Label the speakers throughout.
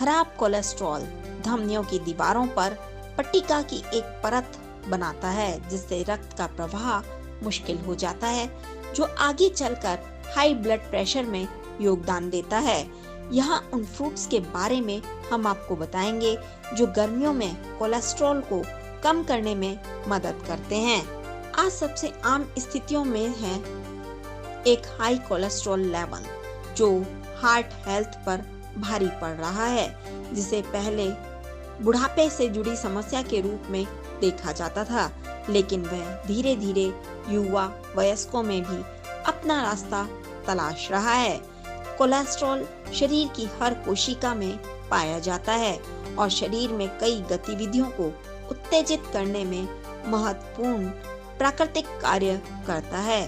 Speaker 1: खराब कोलेस्ट्रॉल धमनियों की दीवारों पर पट्टिका की एक परत बनाता है, जिससे रक्त का प्रवाह मुश्किल हो जाता है, जो आगे चलकर हाई ब्लड प्रेशर में योगदान देता है। यहाँ उन फ्रूट्स के बारे में हम आपको बताएंगे जो गर्मियों में कोलेस्ट्रॉल को कम करने में मदद करते हैं। आज सबसे आम स्थितियों में है एक हाई कोलेस्ट्रॉल लेवल, जो हार्ट हेल्थ पर भारी पड़ रहा है, जिसे पहले बुढ़ापे से जुड़ी समस्या के रूप में देखा जाता था, लेकिन वह धीरे धीरे युवा वयस्कों में भी अपना रास्ता तलाश रहा है। कोलेस्ट्रॉल शरीर की हर कोशिका में पाया जाता है और शरीर में कई गतिविधियों को उत्तेजित करने में महत्वपूर्ण प्राकृतिक कार्य करता है,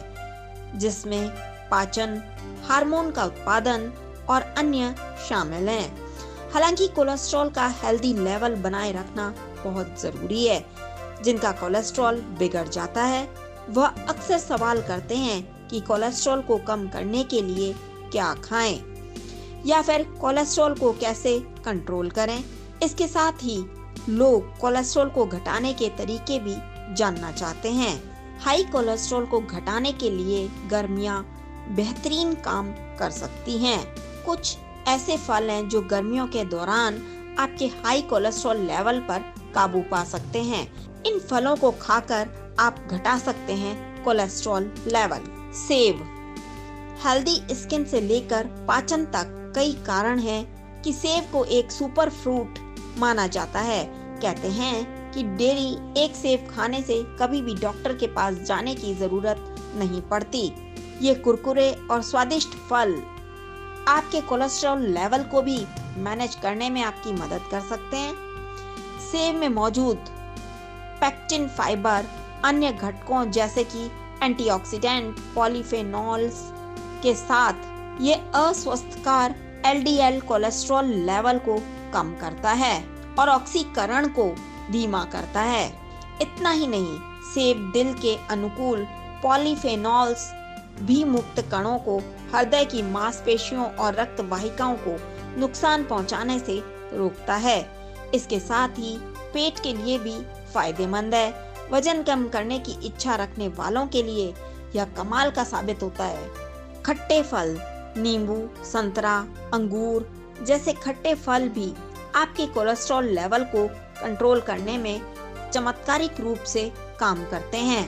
Speaker 1: जिसमें पाचन, हार्मोन का उत्पादन और अन्य शामिल हैं। हालांकि कोलेस्ट्रॉल का हेल्दी लेवल बनाए रखना बहुत जरूरी है। जिनका कोलेस्ट्रॉल बिगड़ जाता है वह अक्सर सवाल करते हैं कि कोलेस्ट्रॉल को कम करने के लिए क्या खाएं या फिर कोलेस्ट्रॉल को कैसे कंट्रोल करें। इसके साथ ही लोग कोलेस्ट्रॉल को घटाने के तरीके भी जानना चाहते हैं। हाई कोलेस्ट्रॉल को घटाने के लिए गर्मियां बेहतरीन काम कर सकती हैं। कुछ ऐसे फल हैं जो गर्मियों के दौरान आपके हाई कोलेस्ट्रॉल लेवल पर काबू पा सकते हैं। इन फलों को खाकर आप घटा सकते हैं कोलेस्ट्रॉल लेवल। सेब। हेल्दी स्किन से लेकर पाचन तक कई कारण हैं कि सेब को एक सुपर फ्रूट माना जाता है। कहते हैं कि डेली एक सेब खाने से कभी भी डॉक्टर के पास जाने की जरूरत नहीं पड़ती। ये कुरकुरे और स्वादिष्ट फल आपके कोलेस्ट्रॉल लेवल को भी मैनेज करने में आपकी मदद कर सकते हैं। सेब में मौजूद पेक्टिन फाइबर अन्य घटकों जैसे कि एंटीऑक्सीडेंट, पॉलीफेनॉल्स के साथ ये अस्वस्थकर एलडीएल कोलेस्ट्रॉल लेवल को कम करता है और ऑक्सीकरण को धीमा करता है। इतना ही नहीं, सेब दिल के अनुकूल पॉलीफेनॉल्स भी मुक्त कणों को हृदय की मांसपेशियों और रक्त वाहिकाओं को नुकसान पहुंचाने से रोकता है। इसके साथ ही पेट के लिए भी फायदेमंद है। वजन कम करने की इच्छा रखने वालों के लिए यह कमाल का साबित होता है। खट्टे फल, नींबू, संतरा, अंगूर जैसे खट्टे फल भी आपके कोलेस्ट्रॉल लेवल को कंट्रोल करने में चमत्कारिक रूप से काम करते हैं।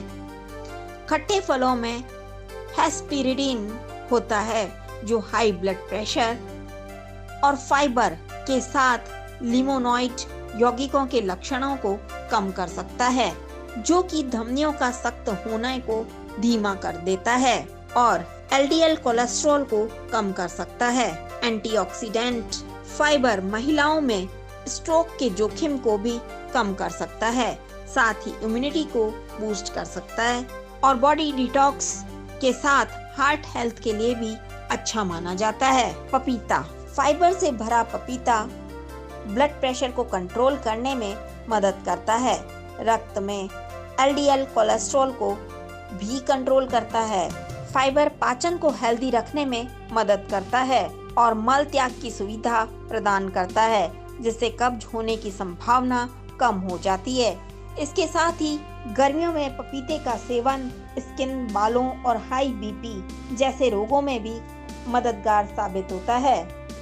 Speaker 1: खट्टे फलों में हेस्पेरिडीन होता है, जो हाई ब्लड प्रेशर और फाइबर के साथ लिमोनॉइड यौगिकों के लक्षणों को कम कर सकता है, जो कि धमनियों का सख्त होने को धीमा कर देता है और एलडीएल कोलेस्ट्रॉल को कम कर सकता है। एंटीऑक्सीडेंट फाइबर महिलाओं में स्ट्रोक के जोखिम को भी कम कर सकता है, साथ ही इम्यूनिटी को बूस्ट कर सकता है और बॉडी डिटॉक्स के साथ हार्ट हेल्थ के लिए भी अच्छा माना जाता है। पपीता। फाइबर से भरा पपीता ब्लड प्रेशर को कंट्रोल करने में मदद करता है, रक्त में एलडीएल कोलेस्ट्रॉल को भी कंट्रोल करता है। फाइबर पाचन को हेल्दी रखने में मदद करता है और मल त्याग की सुविधा प्रदान करता है, जिससे कब्ज होने की संभावना कम हो जाती है। इसके साथ ही गर्मियों में पपीते का सेवन स्किन, बालों और हाई बीपी जैसे रोगों में भी मददगार साबित होता है।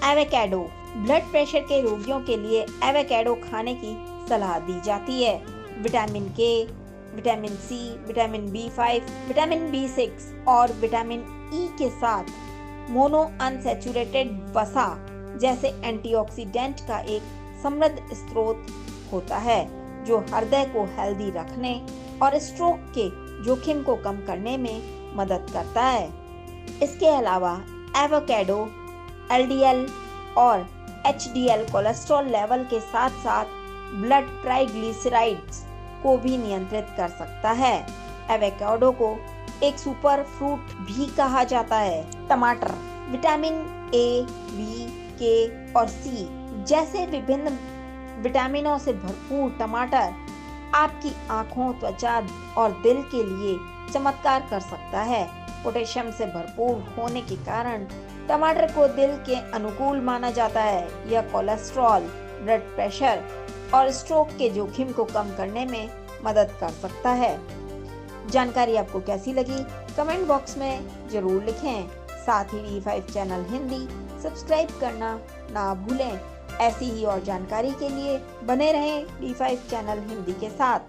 Speaker 1: एवोकाडो। ब्लड प्रेशर के रोगियों के लिए एवोकाडो खाने की सलाह दी जाती है। विटामिन के, vitamin C, vitamin B5, vitamin B6 और विटामिन ई के साथ मोनो अनसैचुरेटेड वसा जैसे एंटीऑक्सीडेंट का एक समृद्ध स्रोत होता है, जो हृदय को हेल्दी रखने और स्ट्रोक के जोखिम को कम करने में मदद करता है। इसके अलावा एवोकाडो एलडीएल और एचडीएल कोलेस्ट्रॉल लेवल के साथ साथ ब्लड ट्राइग्लिसराइड्स को भी नियंत्रित कर सकता है। एवोकाडो को एक सुपर फ्रूट भी कहा जाता है। टमाटर। विटामिन ए, बी, के और सी जैसे विभिन्न विटामिनों से भरपूर टमाटर आपकी आँखों, त्वचा और दिल के लिए चमत्कार कर सकता है। पोटेशियम से भरपूर होने के कारण टमाटर को दिल के अनुकूल माना जाता है। यह कोलेस्ट्रॉल, ब्लड प्रेशर और स्ट्रोक के जोखिम को कम करने में मदद कर सकता है। जानकारी आपको कैसी लगी? कमेंट बॉक्स में जरूर लिखें। साथ ही D5 चैनल हिंदी सब्सक्राइब करना ना भूलें। ऐसी ही और जानकारी के लिए बने रहें D5 चैनल हिंदी के साथ।